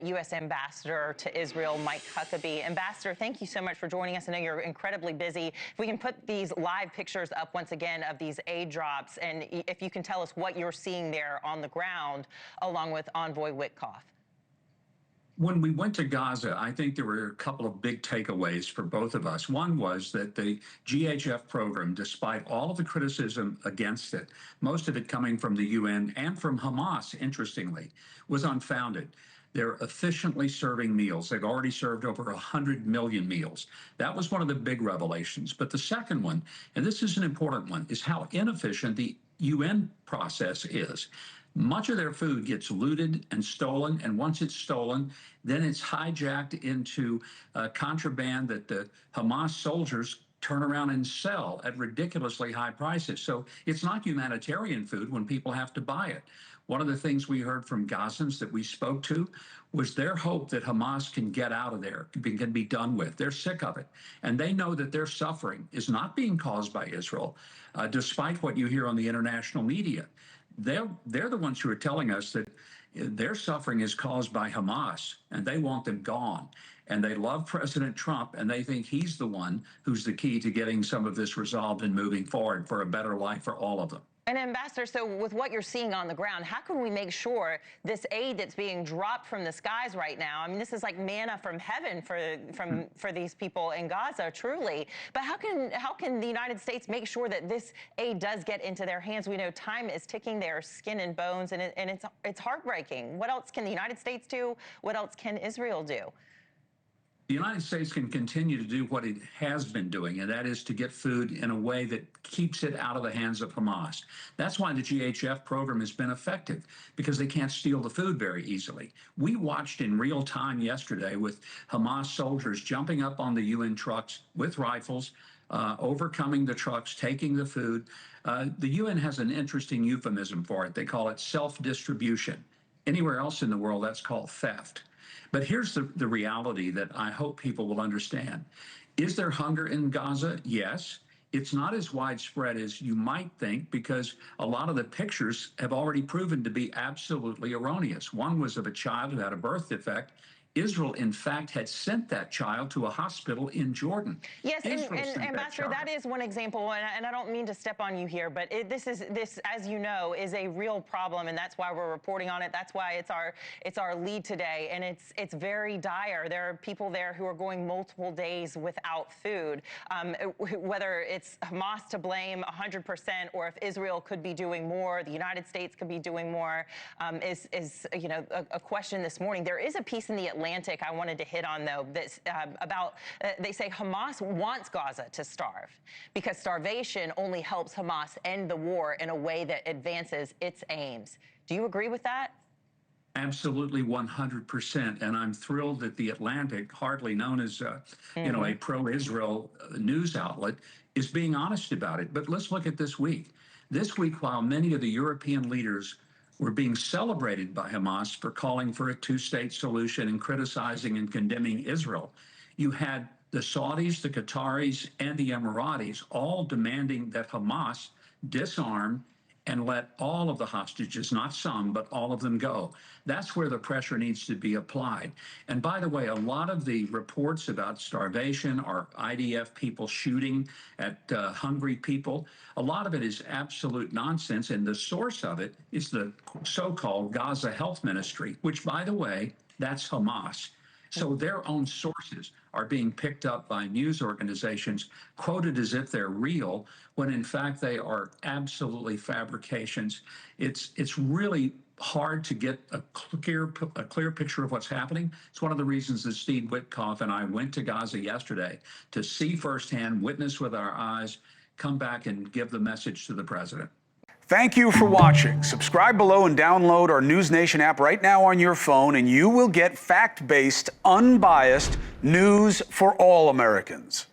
U.S. Ambassador to Israel, Mike Huckabee. Ambassador, thank you so much for joining us. I know you're incredibly busy. If we can put these live pictures up once again of these aid drops, and if you can tell us what you're seeing there on the ground, along with Envoy Witkoff. When we went to Gaza, I think there were a couple of big takeaways for both of us. One was that the GHF program, despite all of the criticism against it, most of it coming from the UN and from Hamas, interestingly, was unfounded. They're efficiently serving meals. They've already served over 100 million meals. That was one of the big revelations. But the second one, and this is an important one, is how inefficient the UN process is. Much of their food gets looted and stolen, and once it's stolen, then it's hijacked into contraband that the Hamas soldiers turn around and sell at ridiculously high prices. So it's not humanitarian food when people have to buy it. One of the things we heard from Gazans that we spoke to was their hope that Hamas can get out of there, can be done with. They're sick of it. And they know that their suffering is not being caused by Israel, despite what you hear on the international media. They're the ones who are telling us that their suffering is caused by Hamas, and they want them gone. And they love President Trump, and they think he's the one who's the key to getting some of this resolved and moving forward for a better life for all of them. And Ambassador, so with what you're seeing on the ground, how can we make sure this aid that's being dropped from the skies right now, I mean, this is like manna from heaven for these people in Gaza, truly. But how can the United States make sure that this aid does get into their hands? We know time is ticking, their skin and bones, and it's heartbreaking. What else can the United States do? What else can Israel do? The United States can continue to do what it has been doing, and that is to get food in a way that keeps it out of the hands of Hamas. That's why the GHF program has been effective, because they can't steal the food very easily. We watched in real time yesterday with Hamas soldiers jumping up on the UN trucks with rifles, overcoming the trucks, taking the food. The UN has an interesting euphemism for it. They call it self-distribution. Anywhere else in the world, that's called theft. But here's the reality that I hope people will understand. Is there hunger in Gaza? Yes. It's not as widespread as you might think, because a lot of the pictures have already proven to be absolutely erroneous. One was of a child who had a birth defect. Israel, in fact, had sent that child to a hospital in Jordan. Yes, and Ambassador, that is one example, and I don't mean to step on you here, but this, as you know, is a real problem, and that's why we're reporting on it. That's why it's our lead today, and it's very dire. There are people there who are going multiple days without food. Whether it's Hamas to blame 100%, or if Israel could be doing more, the United States could be doing more, is a question this morning. There is a piece in the Atlantic I wanted to hit on, though, that's about, they say Hamas wants Gaza to starve because starvation only helps Hamas end the war in a way that advances its aims. Do you agree with that? Absolutely, 100%. And I'm thrilled that the Atlantic, hardly known as a pro-Israel news outlet, is being honest about it. But let's look at this week. This week, while many of the European leaders were being celebrated by Hamas for calling for a two-state solution and criticizing and condemning Israel, you had the Saudis, the Qataris, and the Emiratis all demanding that Hamas disarm and let all of the hostages, not some, but all of them go. That's where the pressure needs to be applied. And by the way, a lot of the reports about starvation or IDF people shooting at hungry people, a lot of it is absolute nonsense. And the source of it is the so-called Gaza Health Ministry, which, by the way, that's Hamas. So their own sources are being picked up by news organizations, quoted as if they're real, when in fact they are absolutely fabrications. It's really hard to get a clear picture of what's happening. It's one of the reasons that Steve Witkoff and I went to Gaza yesterday to see firsthand, witness with our eyes, come back and give the message to the president. Thank you for watching. Subscribe below and download our NewsNation app right now on your phone, and you will get fact-based, unbiased news for all Americans.